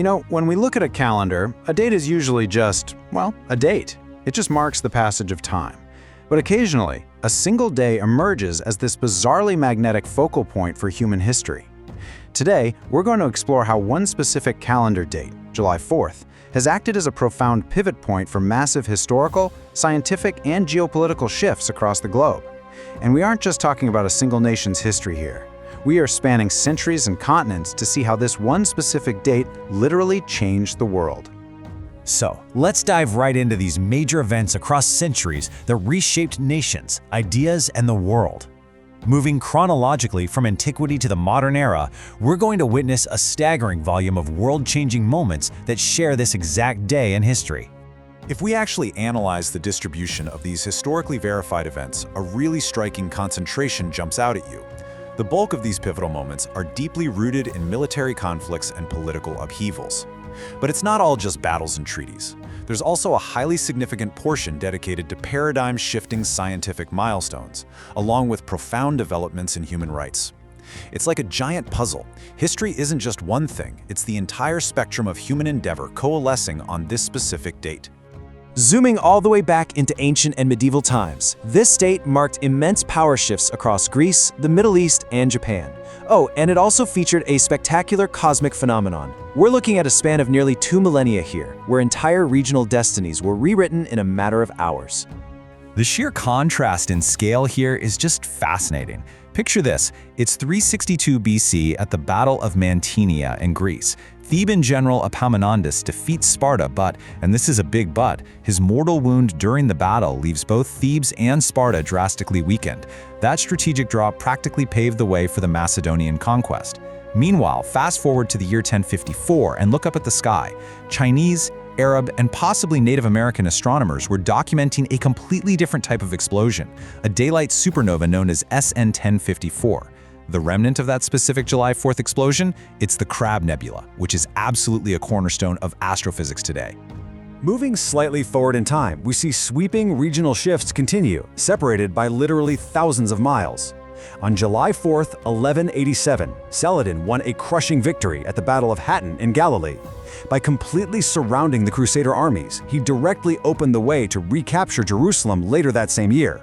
When we look at a calendar, a date is usually just, well, a date. It just marks the passage of time. But occasionally, a single day emerges as this bizarrely magnetic focal point for human history. Today, we're going to explore how one specific calendar date, July 4th, has acted as a profound pivot point for massive historical, scientific, and geopolitical shifts across the globe. And we aren't just talking about a single nation's history here. We are spanning centuries and continents to see how this one specific date literally changed the world. So, let's dive right into these major events across centuries that reshaped nations, ideas, and the world. Moving chronologically from antiquity to the modern era, we're going to witness a staggering volume of world-changing moments that share this exact day in history. If we actually analyze the distribution of these historically verified events, a really striking concentration jumps out at you. The bulk of these pivotal moments are deeply rooted in military conflicts and political upheavals. But it's not all just battles and treaties. There's also a highly significant portion dedicated to paradigm-shifting scientific milestones, along with profound developments in human rights. It's like a giant puzzle. History isn't just one thing, it's the entire spectrum of human endeavor coalescing on this specific date. Zooming all the way back into ancient and medieval times, this date marked immense power shifts across Greece, the Middle East, and Japan. Oh, and it also featured a spectacular cosmic phenomenon. We're looking at a span of nearly 2 millennia here, where entire regional destinies were rewritten in a matter of hours. The sheer contrast in scale here is just fascinating. Picture this, it's 362 BC at the Battle of Mantinea in Greece. Theban general Epaminondas defeats Sparta, but, and this is a big but, his mortal wound during the battle leaves both Thebes and Sparta drastically weakened. That strategic draw practically paved the way for the Macedonian conquest. Meanwhile, fast forward to the year 1054 and look up at the sky. Chinese, Arab, and possibly Native American astronomers were documenting a completely different type of explosion, a daylight supernova known as SN 1054. The remnant of that specific July 4th explosion? It's the Crab Nebula, which is absolutely a cornerstone of astrophysics today. Moving slightly forward in time, we see sweeping regional shifts continue, separated by literally thousands of miles. On July 4th, 1187, Saladin won a crushing victory at the Battle of Hattin in Galilee. By completely surrounding the Crusader armies, he directly opened the way to recapture Jerusalem later that same year.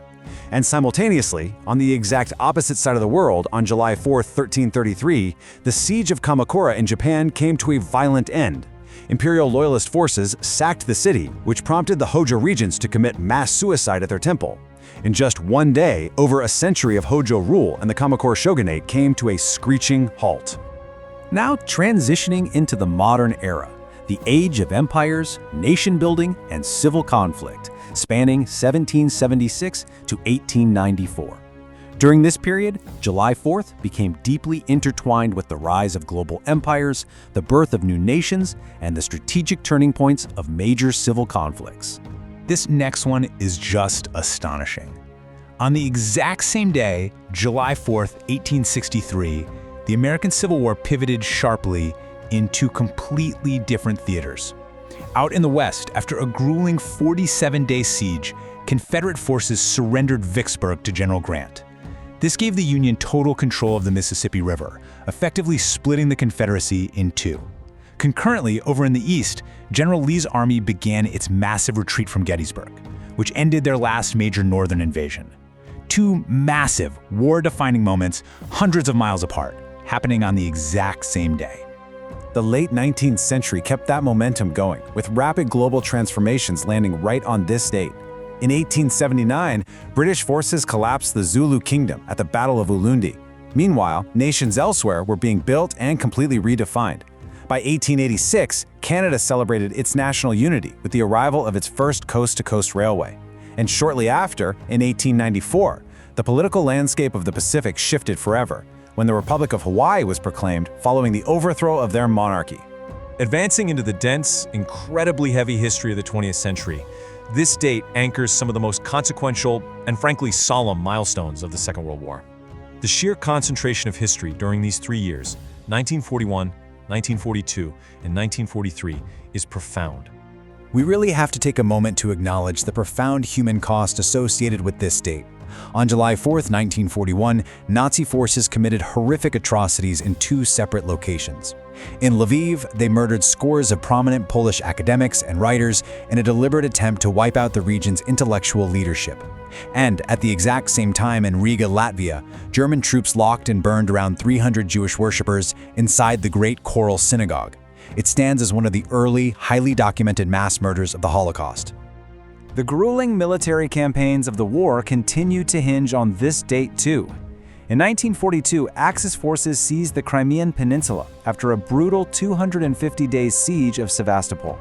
And simultaneously, on the exact opposite side of the world, on July 4, 1333, the siege of Kamakura in Japan came to a violent end. Imperial loyalist forces sacked the city, which prompted the Hojo regents to commit mass suicide at their temple. In just one day, over a century of Hojo rule and the Kamakura shogunate came to a screeching halt. Now transitioning into the modern era, the age of empires, nation-building, and civil conflict, spanning 1776 to 1894. During this period, July 4th became deeply intertwined with the rise of global empires, the birth of new nations, and the strategic turning points of major civil conflicts. This next one is just astonishing. On the exact same day, July 4th, 1863, the American Civil War pivoted sharply into completely different theaters. Out in the West, after a grueling 47-day siege, Confederate forces surrendered Vicksburg to General Grant. This gave the Union total control of the Mississippi River, effectively splitting the Confederacy in two. Concurrently, over in the East, General Lee's army began its massive retreat from Gettysburg, which ended their last major northern invasion. Two massive, war-defining moments, hundreds of miles apart, happening on the exact same day. The late 19th century kept that momentum going, with rapid global transformations landing right on this date. In 1879, British forces collapsed the Zulu kingdom at the Battle of Ulundi. Meanwhile, nations elsewhere were being built and completely redefined. By 1886, Canada celebrated its national unity with the arrival of its first coast-to-coast railway. And shortly after, in 1894, the political landscape of the Pacific shifted forever, when the Republic of Hawaii was proclaimed following the overthrow of their monarchy. Advancing into the dense, incredibly heavy history of the 20th century, this date anchors some of the most consequential and frankly solemn milestones of the Second World War. The sheer concentration of history during these 3 years, 1941, 1942, and 1943, is profound. We really have to take a moment to acknowledge the profound human cost associated with this date. On July 4, 1941, Nazi forces committed horrific atrocities in two separate locations. In Lviv, they murdered scores of prominent Polish academics and writers in a deliberate attempt to wipe out the region's intellectual leadership. And at the exact same time in Riga, Latvia, German troops locked and burned around 300 Jewish worshippers inside the Great Choral Synagogue. It stands as one of the early, highly documented mass murders of the Holocaust. The grueling military campaigns of the war continued to hinge on this date too. In 1942, Axis forces seized the Crimean Peninsula after a brutal 250-day siege of Sevastopol.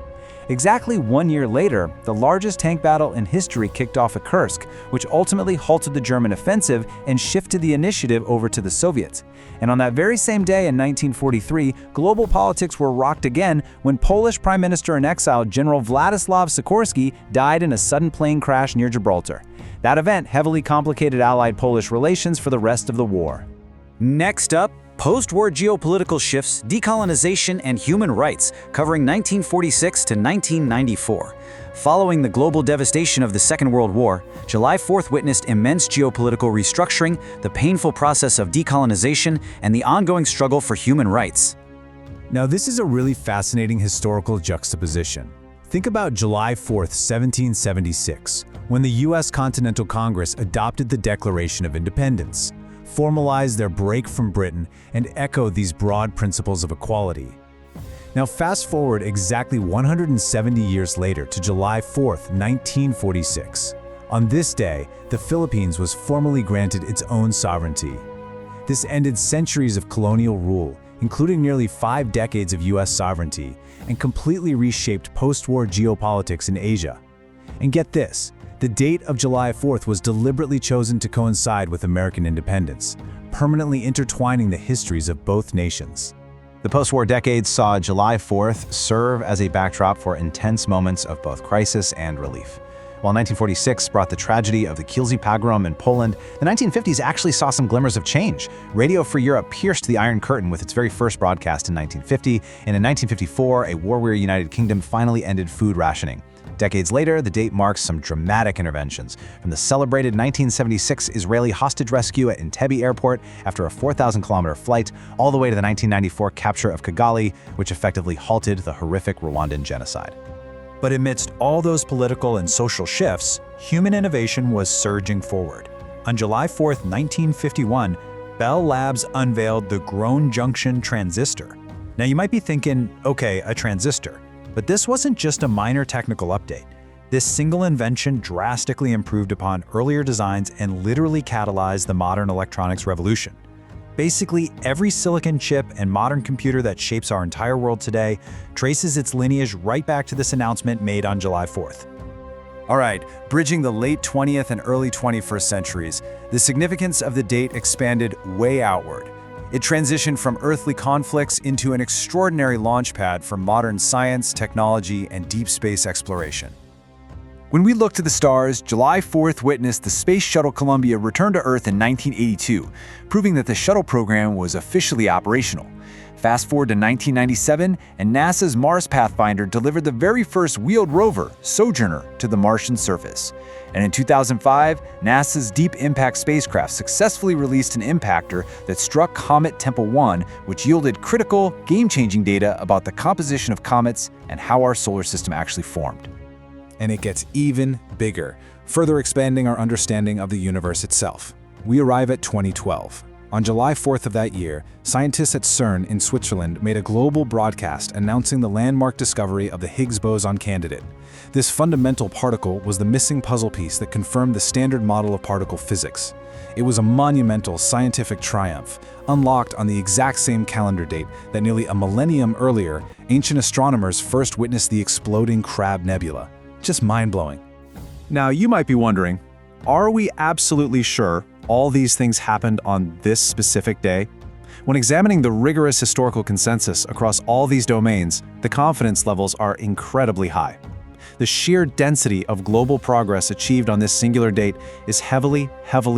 Exactly 1 year later, the largest tank battle in history kicked off at Kursk, which ultimately halted the German offensive and shifted the initiative over to the Soviets. And on that very same day in 1943, global politics were rocked again when Polish Prime Minister in exile General Władysław Sikorski died in a sudden plane crash near Gibraltar. That event heavily complicated Allied Polish relations for the rest of the war. Next up, post-war geopolitical shifts, decolonization, and human rights, covering 1946 to 1994. Following the global devastation of the Second World War, July 4th witnessed immense geopolitical restructuring, the painful process of decolonization, and the ongoing struggle for human rights. Now, this is a really fascinating historical juxtaposition. Think about July 4th, 1776, when the U.S. Continental Congress adopted the Declaration of Independence, formalized their break from Britain, and echoed these broad principles of equality. Now fast forward exactly 170 years later to July 4th, 1946. On this day, the Philippines was formally granted its own sovereignty. This ended centuries of colonial rule, including nearly 5 decades of U.S. sovereignty, and completely reshaped post-war geopolitics in Asia. And get this, the date of July 4th was deliberately chosen to coincide with American independence, permanently intertwining the histories of both nations. The post-war decades saw July 4th serve as a backdrop for intense moments of both crisis and relief. While 1946 brought the tragedy of the Kielce pogrom in Poland, the 1950s actually saw some glimmers of change. Radio Free Europe pierced the Iron Curtain with its very first broadcast in 1950, and in 1954, a war-weary United Kingdom finally ended food rationing. Decades later, the date marks some dramatic interventions, from the celebrated 1976 Israeli hostage rescue at Entebbe Airport after a 4,000-kilometer flight, all the way to the 1994 capture of Kigali, which effectively halted the horrific Rwandan genocide. But amidst all those political and social shifts, human innovation was surging forward. On July 4, 1951, Bell Labs unveiled the Grown Junction transistor. Now you might be thinking, okay, a transistor. But this wasn't just a minor technical update. This single invention drastically improved upon earlier designs and literally catalyzed the modern electronics revolution. Basically, every silicon chip and modern computer that shapes our entire world today traces its lineage right back to this announcement made on July 4th. All right, bridging the late 20th and early 21st centuries, the significance of the date expanded way outward. It transitioned from earthly conflicts into an extraordinary launchpad for modern science, technology, and deep space exploration. When we look to the stars, July 4th witnessed the Space Shuttle Columbia return to Earth in 1982, proving that the shuttle program was officially operational. Fast forward to 1997, and NASA's Mars Pathfinder delivered the very first wheeled rover, Sojourner, to the Martian surface. And in 2005, NASA's Deep Impact spacecraft successfully released an impactor that struck Comet Tempel 1, which yielded critical, game-changing data about the composition of comets and how our solar system actually formed. And it gets even bigger, further expanding our understanding of the universe itself. We arrive at 2012. On July 4th of that year, scientists at CERN in Switzerland made a global broadcast announcing the landmark discovery of the Higgs boson candidate. This fundamental particle was the missing puzzle piece that confirmed the standard model of particle physics. It was a monumental scientific triumph, unlocked on the exact same calendar date that nearly a millennium earlier, ancient astronomers first witnessed the exploding Crab Nebula. Just mind-blowing. Now, you might be wondering, are we absolutely sure all these things happened on this specific day? When examining the rigorous historical consensus across all these domains, the confidence levels are incredibly high. The sheer density of global progress achieved on this singular date is heavily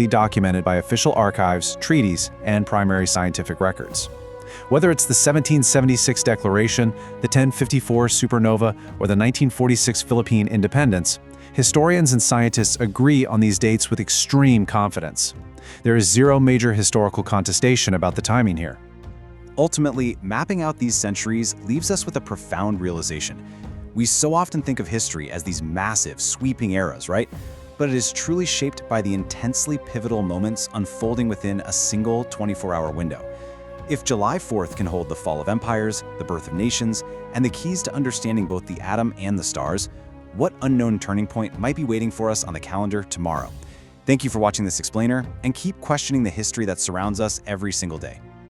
documented by official archives, treaties, and primary scientific records. Whether it's the 1776 Declaration, the 1054 supernova, or the 1946 Philippine independence, Historians and scientists agree on these dates with extreme confidence. There is zero major historical contestation about the timing here. Ultimately, mapping out these centuries leaves us with a profound realization. We so often think of history as these massive, sweeping eras, right? But it is truly shaped by the intensely pivotal moments unfolding within a single 24-hour window. If July 4th can hold the fall of empires, the birth of nations, and the keys to understanding both the atom and the stars, what unknown turning point might be waiting for us on the calendar tomorrow? Thank you for watching this explainer, and keep questioning the history that surrounds us every single day.